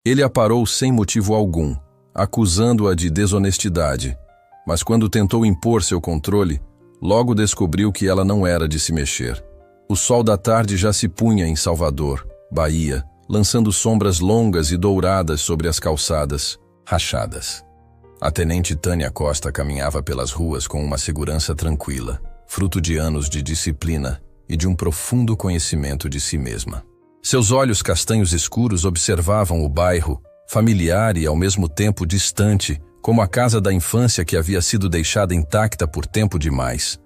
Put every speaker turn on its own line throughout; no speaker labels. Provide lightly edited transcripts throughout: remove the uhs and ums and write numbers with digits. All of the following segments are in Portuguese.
Ele a parou sem motivo algum, acusando-a de desonestidade, mas quando tentou impor seu controle, logo descobriu que ela não era de se mexer. O sol da tarde já se punha em Salvador, Bahia, lançando sombras longas e douradas sobre as calçadas, rachadas. A tenente Tânia Costa caminhava pelas ruas com uma segurança tranquila, fruto de anos de disciplina e de um profundo conhecimento de si mesma. Seus olhos castanhos escuros observavam o bairro, familiar e ao mesmo tempo distante, como a casa da infância que havia sido deixada intacta por tempo demais.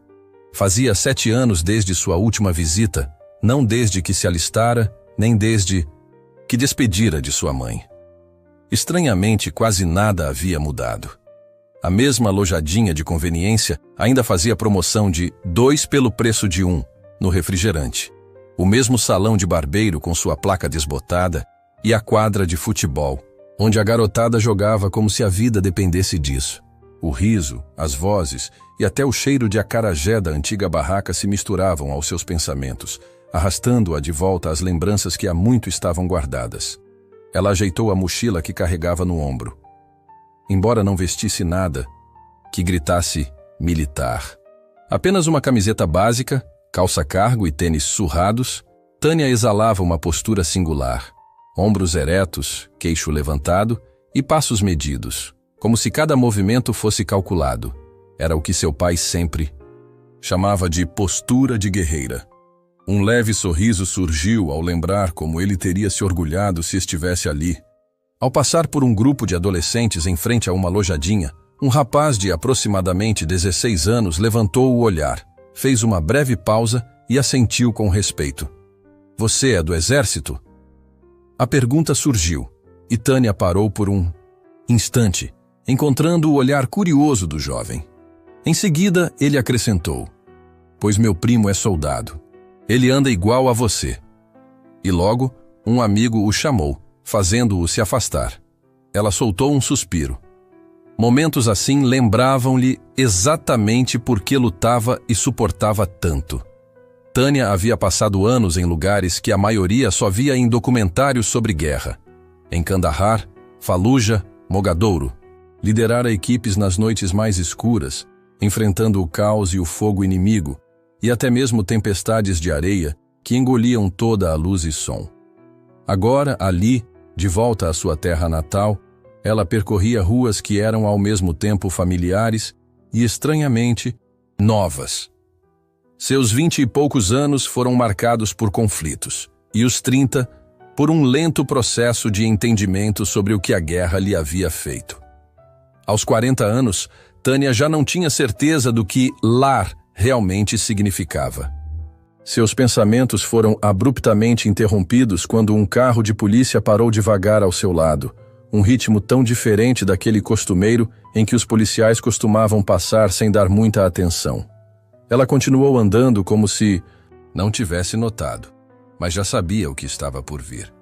Fazia 7 anos desde sua última visita, não desde que se alistara, nem desde que despedira de sua mãe. Estranhamente, quase nada havia mudado. A mesma lojadinha de conveniência ainda fazia promoção de 2 pelo preço de 1 no refrigerante. O mesmo salão de barbeiro com sua placa desbotada e a quadra de futebol, onde a garotada jogava como se a vida dependesse disso. O riso, as vozes e até o cheiro de acarajé da antiga barraca se misturavam aos seus pensamentos, arrastando-a de volta às lembranças que há muito estavam guardadas. Ela ajeitou a mochila que carregava no ombro. Embora não vestisse nada que gritasse militar. Apenas uma camiseta básica, calça cargo e tênis surrados, Tânia exalava uma postura singular. Ombros eretos, queixo levantado e passos medidos, como se cada movimento fosse calculado. Era o que seu pai sempre chamava de postura de guerreira. Um leve sorriso surgiu ao lembrar como ele teria se orgulhado se estivesse ali. Ao passar por um grupo de adolescentes em frente a uma lojadinha, um rapaz de aproximadamente 16 anos levantou o olhar, fez uma breve pausa e assentiu com respeito. "Você é do exército?" A pergunta surgiu, e Tânia parou por um instante, encontrando o olhar curioso do jovem. Em seguida, ele acrescentou: "Pois meu primo é soldado. Ele anda igual a você." E logo, um amigo o chamou, fazendo-o se afastar. Ela soltou um suspiro. Momentos assim lembravam-lhe exatamente por que lutava e suportava tanto. Tânia havia passado anos em lugares que a maioria só via em documentários sobre guerra. Em Kandahar, Fallujah, Mogadouro. Liderara equipes nas noites mais escuras, enfrentando o caos e o fogo inimigo, e até mesmo tempestades de areia que engoliam toda a luz e som. Agora, ali, de volta à sua terra natal, ela percorria ruas que eram ao mesmo tempo familiares e, estranhamente, novas. Seus 20 e poucos anos foram marcados por conflitos, e os 30 por um lento processo de entendimento sobre o que a guerra lhe havia feito. Aos 40 anos, Tânia já não tinha certeza do que lar realmente significava. Seus pensamentos foram abruptamente interrompidos quando um carro de polícia parou devagar ao seu lado, um ritmo tão diferente daquele costumeiro em que os policiais costumavam passar sem dar muita atenção. Ela continuou andando como se não tivesse notado, mas já sabia o que estava por vir.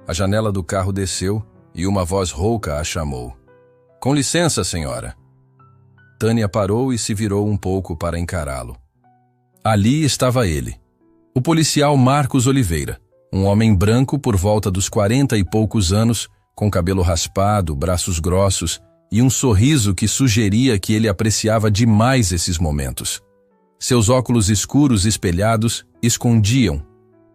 A janela do carro desceu e uma voz rouca a chamou. "Com licença, senhora." Tânia parou e se virou um pouco para encará-lo. Ali estava ele, o policial Marcos Oliveira, um homem branco por volta dos 40 e poucos anos, com cabelo raspado, braços grossos e um sorriso que sugeria que ele apreciava demais esses momentos. Seus óculos escuros espelhados escondiam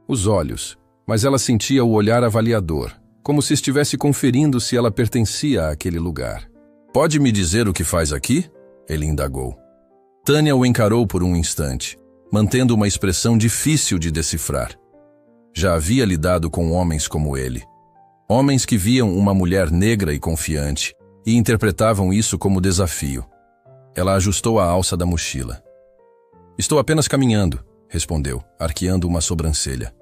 os olhos, mas ela sentia o olhar avaliador, como se estivesse conferindo se ela pertencia àquele lugar. "Pode me dizer o que faz aqui?" ele indagou. Tânia o encarou por um instante, mantendo uma expressão difícil de decifrar. Já havia lidado com homens como ele. Homens que viam uma mulher negra e confiante e interpretavam isso como desafio. Ela ajustou a alça da mochila. "Estou apenas caminhando", respondeu, arqueando uma sobrancelha.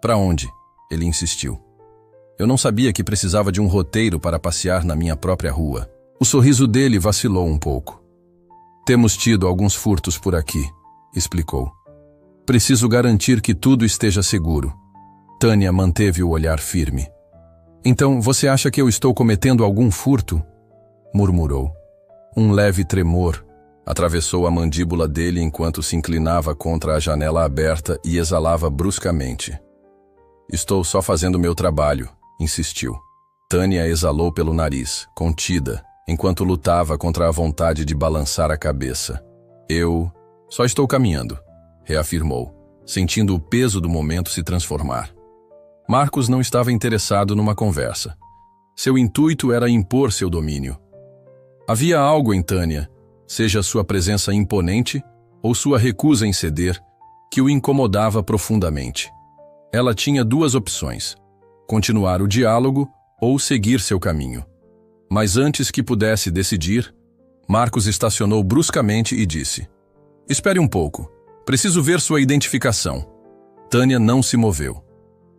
"Para onde?" ele insistiu. "Eu não sabia que precisava de um roteiro para passear na minha própria rua." O sorriso dele vacilou um pouco. "Temos tido alguns furtos por aqui", explicou. "Preciso garantir que tudo esteja seguro." Tânia manteve o olhar firme. "Então, você acha que eu estou cometendo algum furto?" murmurou. Um leve tremor atravessou a mandíbula dele enquanto se inclinava contra a janela aberta e exalava bruscamente. "Estou só fazendo meu trabalho", insistiu. Tânia exalou pelo nariz, contida, enquanto lutava contra a vontade de balançar a cabeça. Eu só estou caminhando, reafirmou, sentindo o peso do momento se transformar. Marcos não estava interessado numa conversa. Seu intuito era impor seu domínio. Havia algo em Tânia, seja sua presença imponente ou sua recusa em ceder, que o incomodava profundamente. Ela tinha duas opções: continuar o diálogo ou seguir seu caminho. Mas antes que pudesse decidir, Marcos estacionou bruscamente e disse: "Espere um pouco. Preciso ver sua identificação." Tânia não se moveu.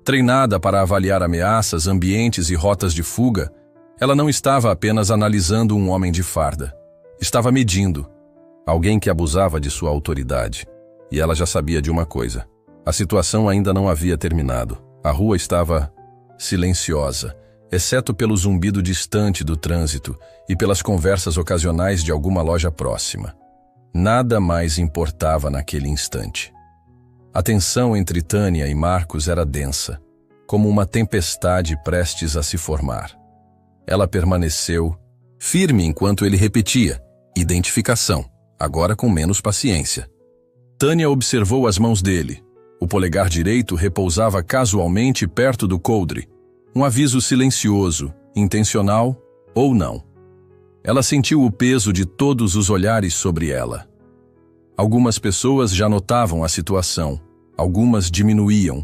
Treinada para avaliar ameaças, ambientes e rotas de fuga, ela não estava apenas analisando um homem de farda. Estava medindo. Alguém que abusava de sua autoridade. E ela já sabia de uma coisa. A situação ainda não havia terminado. A rua estava silenciosa, exceto pelo zumbido distante do trânsito e pelas conversas ocasionais de alguma loja próxima. Nada mais importava naquele instante. A tensão entre Tânia e Marcos era densa, como uma tempestade prestes a se formar. Ela permaneceu firme enquanto ele repetia: identificação, agora com menos paciência. Tânia observou as mãos dele. O polegar direito repousava casualmente perto do coldre. Um aviso silencioso, intencional ou não. Ela sentiu o peso de todos os olhares sobre ela. Algumas pessoas já notavam a situação, algumas diminuíam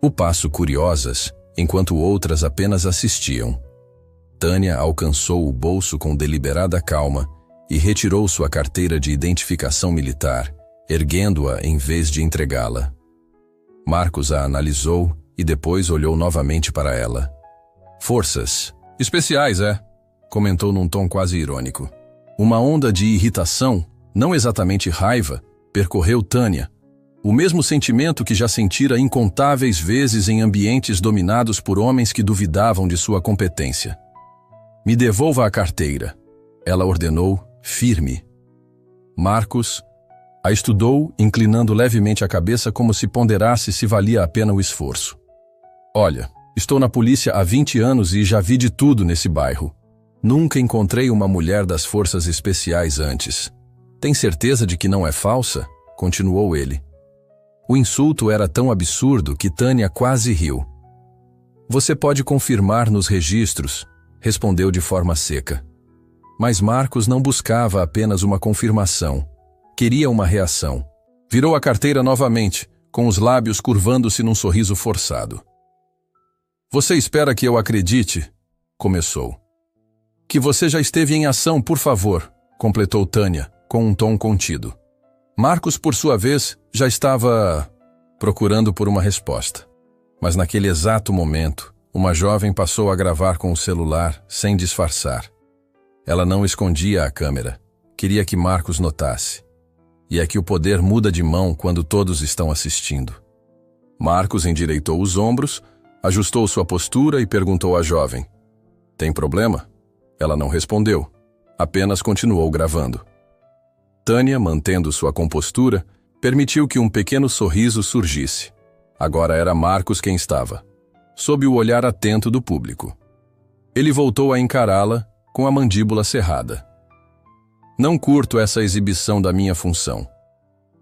o passo curiosas, enquanto outras apenas assistiam. Tânia alcançou o bolso com deliberada calma e retirou sua carteira de identificação militar, erguendo-a em vez de entregá-la. Marcos a analisou e depois olhou novamente para ela. "Forças especiais, é?" comentou num tom quase irônico. Uma onda de irritação, não exatamente raiva, percorreu Tânia. O mesmo sentimento que já sentira incontáveis vezes em ambientes dominados por homens que duvidavam de sua competência. "Me devolva a carteira", ela ordenou, firme. Marcos a estudou, inclinando levemente a cabeça como se ponderasse se valia a pena o esforço. "Olha, estou na polícia há 20 anos e já vi de tudo nesse bairro. Nunca encontrei uma mulher das forças especiais antes. Tem certeza de que não é falsa?" continuou ele. O insulto era tão absurdo que Tânia quase riu. "Você pode confirmar nos registros", respondeu de forma seca. Mas Marcos não buscava apenas uma confirmação. Queria uma reação. Virou a carteira novamente, com os lábios curvando-se num sorriso forçado. "Você espera que eu acredite?" começou. "Que você já esteve em ação, por favor", completou Tânia, com um tom contido. Marcos, por sua vez, já estava procurando por uma resposta. Mas naquele exato momento, uma jovem passou a gravar com o celular, sem disfarçar. Ela não escondia a câmera. Queria que Marcos notasse. E é que o poder muda de mão quando todos estão assistindo. Marcos endireitou os ombros, ajustou sua postura e perguntou à jovem: "Tem problema?" Ela não respondeu, apenas continuou gravando. Tânia, mantendo sua compostura, permitiu que um pequeno sorriso surgisse. Agora era Marcos quem estava, sob o olhar atento do público. Ele voltou a encará-la com a mandíbula cerrada. "Não curto essa exibição da minha função.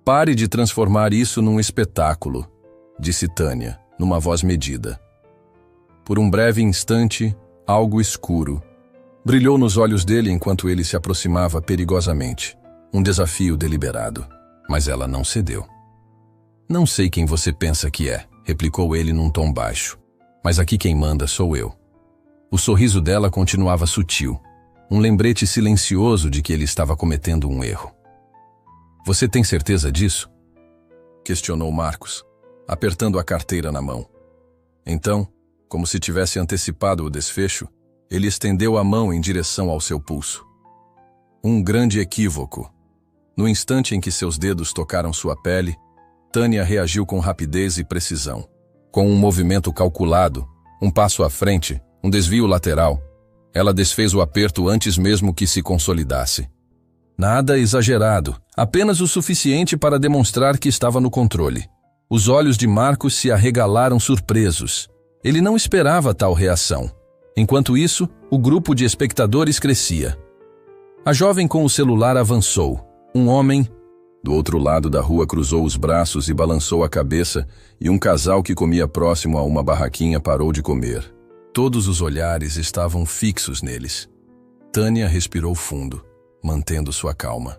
Pare de transformar isso num espetáculo", disse Tânia, numa voz medida. Por um breve instante, algo escuro brilhou nos olhos dele enquanto ele se aproximava perigosamente. Um desafio deliberado. Mas ela não cedeu. "Não sei quem você pensa que é", replicou ele num tom baixo. "Mas aqui quem manda sou eu." O sorriso dela continuava sutil. Um lembrete silencioso de que ele estava cometendo um erro. "Você tem certeza disso?" questionou Marcos, apertando a carteira na mão. Então, como se tivesse antecipado o desfecho, ele estendeu a mão em direção ao seu pulso. Um grande equívoco. No instante em que seus dedos tocaram sua pele, Tânia reagiu com rapidez e precisão. Com um movimento calculado, um passo à frente, um desvio lateral, ela desfez o aperto antes mesmo que se consolidasse. Nada exagerado, apenas o suficiente para demonstrar que estava no controle. Os olhos de Marcos se arregalaram surpresos. Ele não esperava tal reação. Enquanto isso, o grupo de espectadores crescia. A jovem com o celular avançou. Um homem do outro lado da rua cruzou os braços e balançou a cabeça, e um casal que comia próximo a uma barraquinha parou de comer. Todos os olhares estavam fixos neles. Tânia respirou fundo, mantendo sua calma.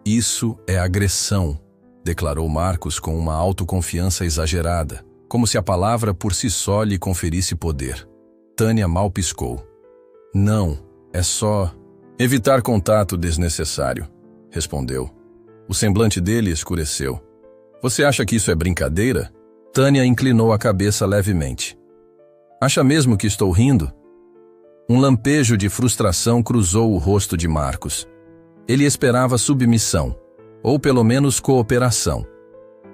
Isso é agressão, declarou Marcos com uma autoconfiança exagerada, como se a palavra por si só lhe conferisse poder. Tânia mal piscou. Não, é só evitar contato desnecessário, respondeu. O semblante dele escureceu. Você acha que isso é brincadeira? Tânia inclinou a cabeça levemente. Acha mesmo que estou rindo? Um lampejo de frustração cruzou o rosto de Marcos. Ele esperava submissão, ou pelo menos cooperação,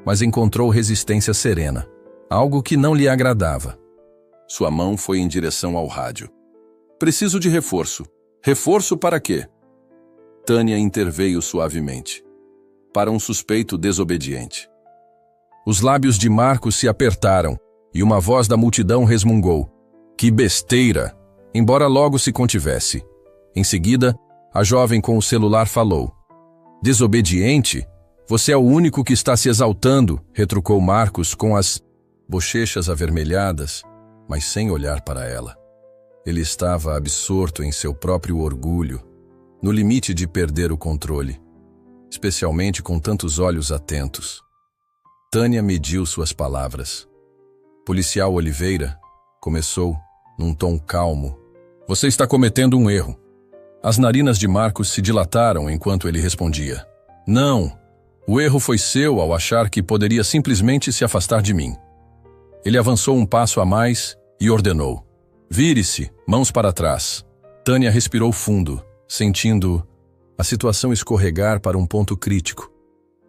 mas encontrou resistência serena, algo que não lhe agradava. Sua mão foi em direção ao rádio. Preciso de reforço. Reforço para quê? Tânia interveio suavemente. Para um suspeito desobediente. Os lábios de Marcos se apertaram e uma voz da multidão resmungou. Que besteira! Embora logo se contivesse. Em seguida, a jovem com o celular falou. Desobediente? Você é o único que está se exaltando, retrucou Marcos com as bochechas avermelhadas, mas sem olhar para ela. Ele estava absorto em seu próprio orgulho, no limite de perder o controle, especialmente com tantos olhos atentos. Tânia mediu suas palavras. Policial Oliveira começou, num tom calmo. Você está cometendo um erro. As narinas de Marcos se dilataram enquanto ele respondia. Não, o erro foi seu ao achar que poderia simplesmente se afastar de mim. Ele avançou um passo a mais e ordenou. Vire-se, mãos para trás. Tânia respirou fundo, sentindo a situação escorregar para um ponto crítico.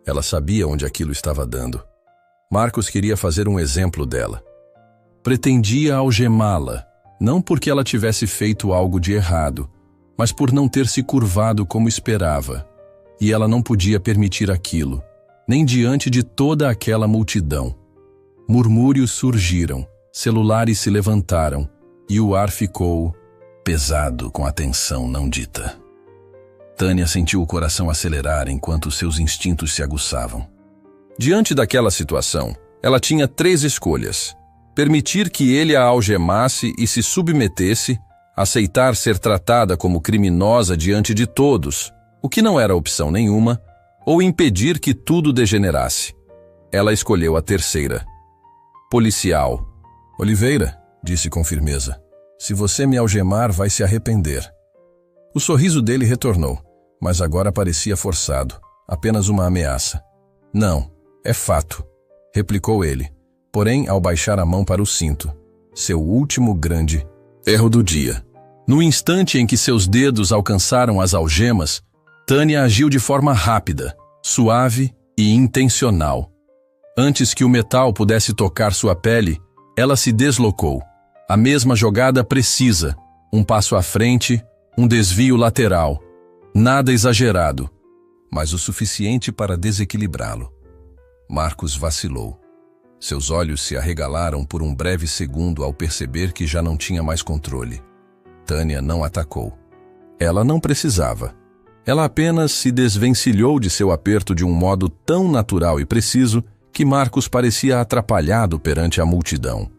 Ela sabia onde aquilo estava dando. Marcos queria fazer um exemplo dela. Pretendia algemá-la, não porque ela tivesse feito algo de errado, mas por não ter se curvado como esperava. E ela não podia permitir aquilo, nem diante de toda aquela multidão. Murmúrios surgiram, celulares se levantaram, e o ar ficou pesado com a tensão não dita. Tânia sentiu o coração acelerar enquanto seus instintos se aguçavam. Diante daquela situação, ela tinha 3 escolhas. Permitir que ele a algemasse e se submetesse, aceitar ser tratada como criminosa diante de todos, o que não era opção nenhuma, ou impedir que tudo degenerasse. Ela escolheu a terceira. Policial. Oliveira, disse com firmeza, se você me algemar, vai se arrepender. O sorriso dele retornou, mas agora parecia forçado, apenas uma ameaça. Não, é fato, replicou ele, porém ao baixar a mão para o cinto, seu último grande erro do dia. No instante em que seus dedos alcançaram as algemas, Tânia agiu de forma rápida, suave e intencional. Antes que o metal pudesse tocar sua pele, ela se deslocou. A mesma jogada precisa, um passo à frente, um desvio lateral. Nada exagerado, mas o suficiente para desequilibrá-lo. Marcos vacilou. Seus olhos se arregalaram por um breve segundo ao perceber que já não tinha mais controle. Tânia não atacou. Ela não precisava. Ela apenas se desvencilhou de seu aperto de um modo tão natural e preciso que Marcos parecia atrapalhado perante a multidão.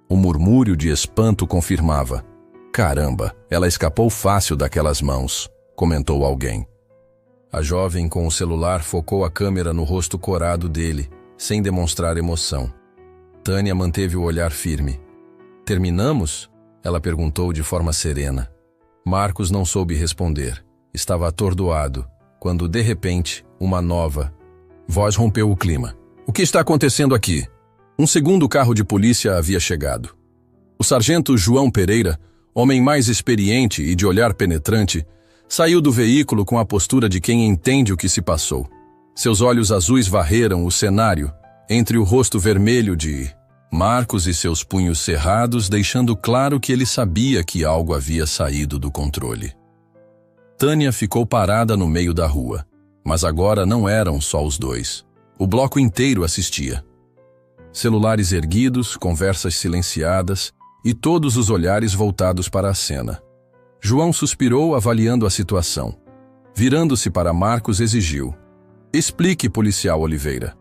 O murmúrio de espanto confirmava. Caramba, ela escapou fácil daquelas mãos, comentou alguém. A jovem com o celular focou a câmera no rosto corado dele, sem demonstrar emoção. Tânia manteve o olhar firme. Terminamos? Ela perguntou de forma serena. Marcos não soube responder. Estava atordoado, quando, de repente, uma nova voz rompeu o clima. O que está acontecendo aqui? Um segundo carro de polícia havia chegado. O sargento João Pereira, homem mais experiente e de olhar penetrante, saiu do veículo com a postura de quem entende o que se passou. Seus olhos azuis varreram o cenário, entre o rosto vermelho de Marcos e seus punhos cerrados, deixando claro que ele sabia que algo havia saído do controle. Tânia ficou parada no meio da rua, mas agora não eram só os dois. O bloco inteiro assistia. Celulares erguidos, conversas silenciadas e todos os olhares voltados para a cena. João suspirou, avaliando a situação. Virando-se para Marcos, exigiu: "Explique, policial Oliveira."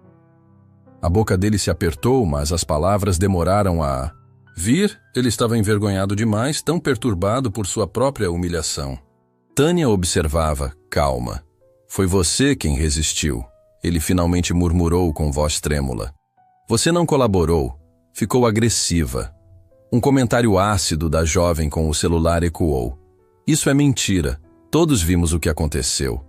A boca dele se apertou, mas as palavras demoraram a vir. Ele estava envergonhado demais, tão perturbado por sua própria humilhação. Tânia observava, calma. "Foi você quem resistiu," ele finalmente murmurou com voz trêmula. "Você não colaborou, ficou agressiva." Um comentário ácido da jovem com o celular ecoou. "Isso é mentira. Todos vimos o que aconteceu."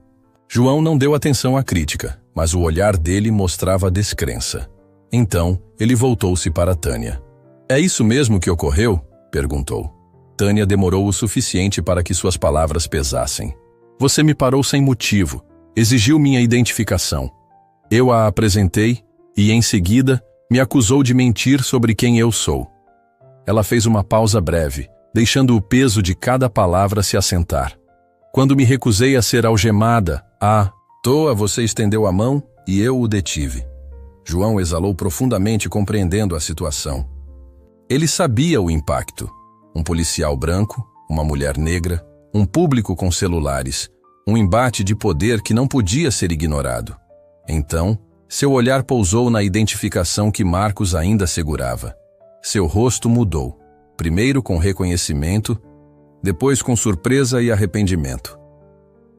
João não deu atenção à crítica, mas o olhar dele mostrava descrença. Então, ele voltou-se para Tânia. "É isso mesmo que ocorreu?" perguntou. Tânia demorou o suficiente para que suas palavras pesassem. "Você me parou sem motivo, exigiu minha identificação. Eu a apresentei e, em seguida, me acusou de mentir sobre quem eu sou." Ela fez uma pausa breve, deixando o peso de cada palavra se assentar. "Quando me recusei a ser algemada, à toa você estendeu a mão e eu o detive." João exalou profundamente, compreendendo a situação. Ele sabia o impacto. Um policial branco, uma mulher negra, um público com celulares, um embate de poder que não podia ser ignorado. Então, seu olhar pousou na identificação que Marcos ainda segurava. Seu rosto mudou, primeiro com reconhecimento, depois com surpresa e arrependimento.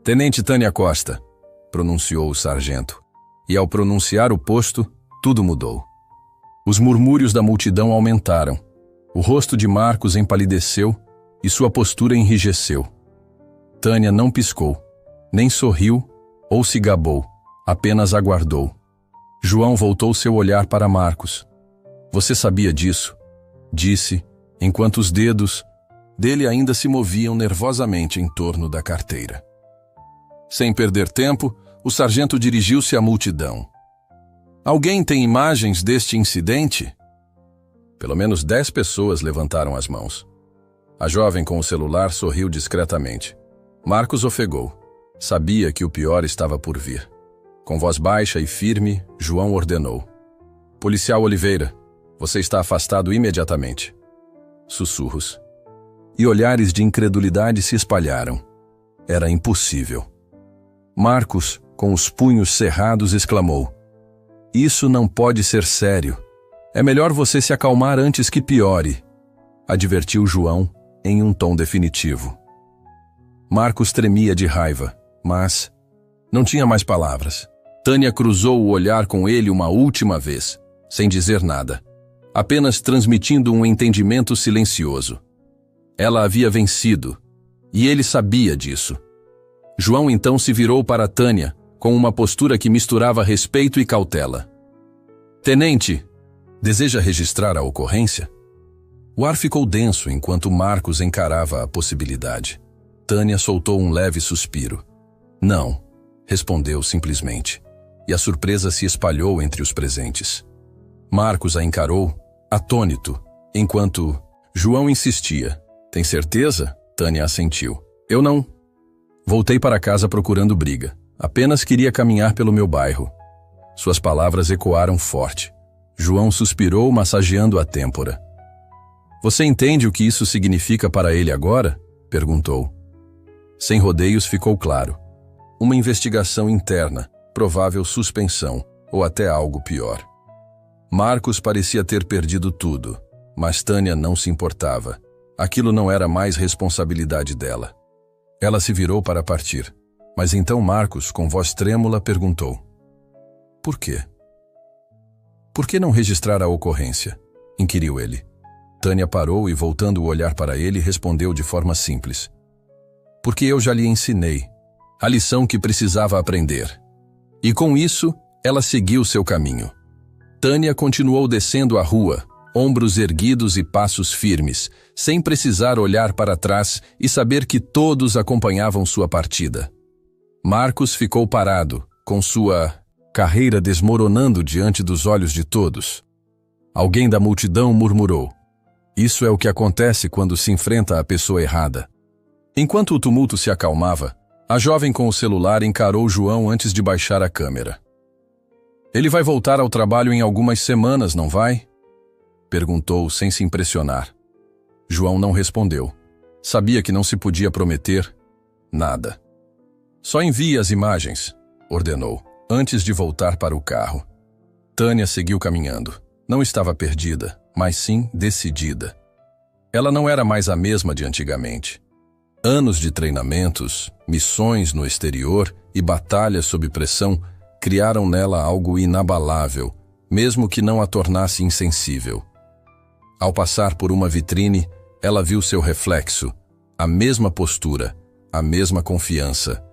"Tenente Tânia Costa", pronunciou o sargento, e ao pronunciar o posto, tudo mudou. Os murmúrios da multidão aumentaram. O rosto de Marcos empalideceu e sua postura enrijeceu. Tânia não piscou, nem sorriu ou se gabou, apenas aguardou. João voltou seu olhar para Marcos. "Você sabia disso?" disse, enquanto os dedos dele ainda se moviam nervosamente em torno da carteira. Sem perder tempo, o sargento dirigiu-se à multidão. "Alguém tem imagens deste incidente?" Pelo menos 10 pessoas levantaram as mãos. A jovem com o celular sorriu discretamente. Marcos ofegou. Sabia que o pior estava por vir. Com voz baixa e firme, João ordenou: "Policial Oliveira, você está afastado imediatamente." Sussurros. E olhares de incredulidade se espalharam. Era impossível. Marcos, com os punhos cerrados, exclamou: "Isso não pode ser sério. É melhor você se acalmar antes que piore", advertiu João em um tom definitivo. Marcos tremia de raiva, mas não tinha mais palavras. Tânia cruzou o olhar com ele uma última vez, sem dizer nada, apenas transmitindo um entendimento silencioso. Ela havia vencido, e ele sabia disso. João então se virou para Tânia, com uma postura que misturava respeito e cautela. "Tenente, deseja registrar a ocorrência?" O ar ficou denso enquanto Marcos encarava a possibilidade. Tânia soltou um leve suspiro. "Não", respondeu simplesmente, e a surpresa se espalhou entre os presentes. Marcos a encarou, atônito, enquanto João insistia. "Tem certeza?" Tânia assentiu. "Eu não. Voltei para casa procurando briga. Apenas queria caminhar pelo meu bairro." Suas palavras ecoaram forte. João suspirou, massageando a têmpora. "Você entende o que isso significa para ele agora?" perguntou. Sem rodeios, ficou claro. Uma investigação interna, provável suspensão, ou até algo pior. Marcos parecia ter perdido tudo, mas Tânia não se importava. Aquilo não era mais responsabilidade dela. Ela se virou para partir, mas então Marcos, com voz trêmula, perguntou: "Por quê?" "Por que não registrar a ocorrência?" inquiriu ele. Tânia parou e, voltando o olhar para ele, respondeu de forma simples: "Porque eu já lhe ensinei a lição que precisava aprender." E com isso, ela seguiu seu caminho. Tânia continuou descendo a rua, ombros erguidos e passos firmes, sem precisar olhar para trás e saber que todos acompanhavam sua partida. Marcos ficou parado, com sua carreira desmoronando diante dos olhos de todos. Alguém da multidão murmurou: "Isso é o que acontece quando se enfrenta a pessoa errada." Enquanto o tumulto se acalmava, a jovem com o celular encarou João antes de baixar a câmera. "Ele vai voltar ao trabalho em algumas semanas, não vai?" perguntou sem se impressionar. João não respondeu. Sabia que não se podia prometer nada. Só envie as imagens, ordenou, antes de voltar para o carro. Tânia seguiu caminhando. Não estava perdida, mas sim decidida. Ela não era mais a mesma de antigamente. Anos de treinamentos, missões no exterior e batalhas sob pressão criaram nela algo inabalável, mesmo que não a tornasse insensível. Ao passar por uma vitrine, ela viu seu reflexo, a mesma postura, a mesma confiança.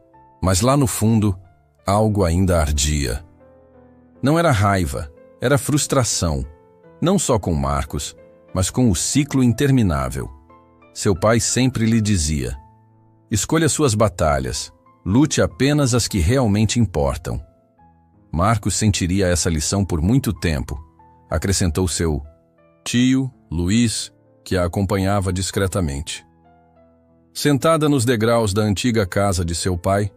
Mas lá no fundo, algo ainda ardia. Não era raiva, era frustração. Não só com Marcos, mas com o ciclo interminável. Seu pai sempre lhe dizia: escolha suas batalhas, lute apenas as que realmente importam. Marcos sentiria essa lição por muito tempo, acrescentou seu tio, Luiz, que a acompanhava discretamente. Sentada nos degraus da antiga casa de seu pai,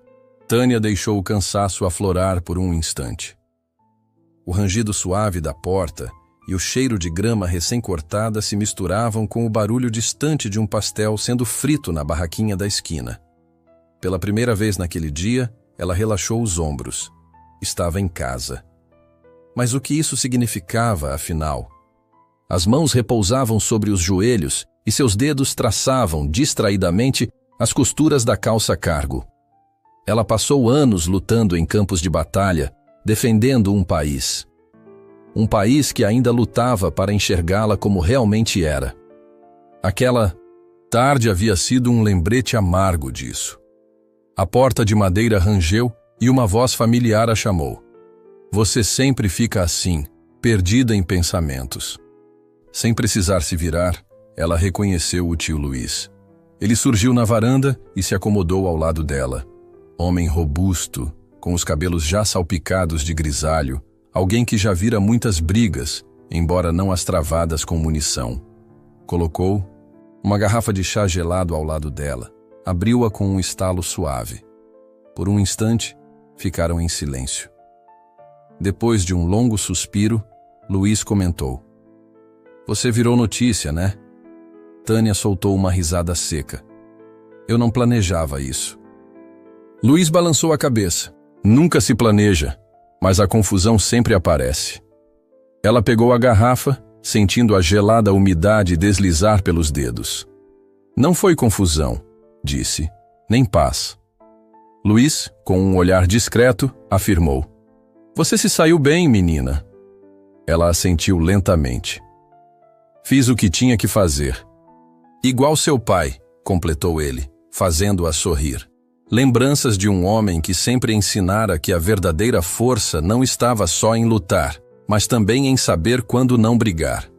Tânia deixou o cansaço aflorar por um instante. O rangido suave da porta e o cheiro de grama recém-cortada se misturavam com o barulho distante de um pastel sendo frito na barraquinha da esquina. Pela primeira vez naquele dia, ela relaxou os ombros. Estava em casa. Mas o que isso significava, afinal? As mãos repousavam sobre os joelhos e seus dedos traçavam, distraidamente, as costuras da calça cargo. Ela passou anos lutando em campos de batalha, defendendo um país. Um país que ainda lutava para enxergá-la como realmente era. Aquela tarde havia sido um lembrete amargo disso. A porta de madeira rangeu e uma voz familiar a chamou. Você sempre fica assim, perdida em pensamentos. Sem precisar se virar, ela reconheceu o tio Luiz. Ele surgiu na varanda e se acomodou ao lado dela. Homem robusto, com os cabelos já salpicados de grisalho, alguém que já vira muitas brigas, embora não as travadas com munição. Colocou uma garrafa de chá gelado ao lado dela, abriu-a com um estalo suave. Por um instante, ficaram em silêncio. Depois de um longo suspiro, Luiz comentou: Você virou notícia, né? Tânia soltou uma risada seca. Eu não planejava isso. Luiz balançou a cabeça. Nunca se planeja, mas a confusão sempre aparece. Ela pegou a garrafa, sentindo a gelada umidade deslizar pelos dedos. Não foi confusão, disse, nem paz. Luiz, com um olhar discreto, afirmou: Você se saiu bem, menina. Ela assentiu lentamente. Fiz o que tinha que fazer. Igual seu pai, completou ele, fazendo-a sorrir. Lembranças de um homem que sempre ensinara que a verdadeira força não estava só em lutar, mas também em saber quando não brigar.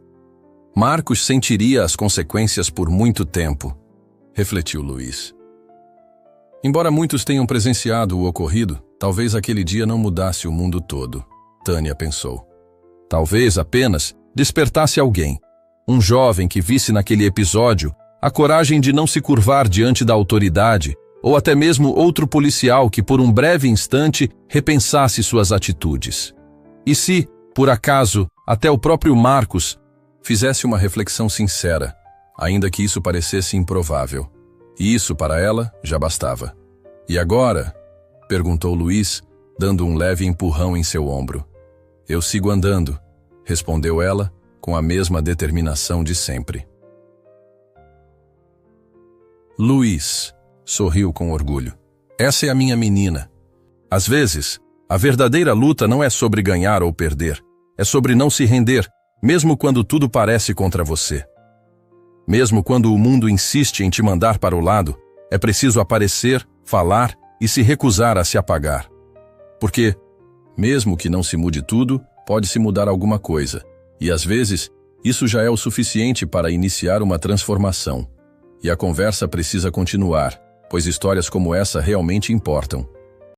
Marcos sentiria as consequências por muito tempo, refletiu Luiz. Embora muitos tenham presenciado o ocorrido, talvez aquele dia não mudasse o mundo todo, Tânia pensou. Talvez apenas despertasse alguém, um jovem que visse naquele episódio a coragem de não se curvar diante da autoridade, ou até mesmo outro policial que por um breve instante repensasse suas atitudes. E se, por acaso, até o próprio Marcos fizesse uma reflexão sincera, ainda que isso parecesse improvável. E isso, para ela, já bastava. E agora? Perguntou Luiz, dando um leve empurrão em seu ombro. Eu sigo andando, respondeu ela, com a mesma determinação de sempre. Luiz sorriu com orgulho. Essa é a minha menina. Às vezes, a verdadeira luta não é sobre ganhar ou perder. É sobre não se render, mesmo quando tudo parece contra você. Mesmo quando o mundo insiste em te mandar para o lado, é preciso aparecer, falar e se recusar a se apagar. Porque, mesmo que não se mude tudo, pode-se mudar alguma coisa. E às vezes, isso já é o suficiente para iniciar uma transformação. E a conversa precisa continuar, pois histórias como essa realmente importam.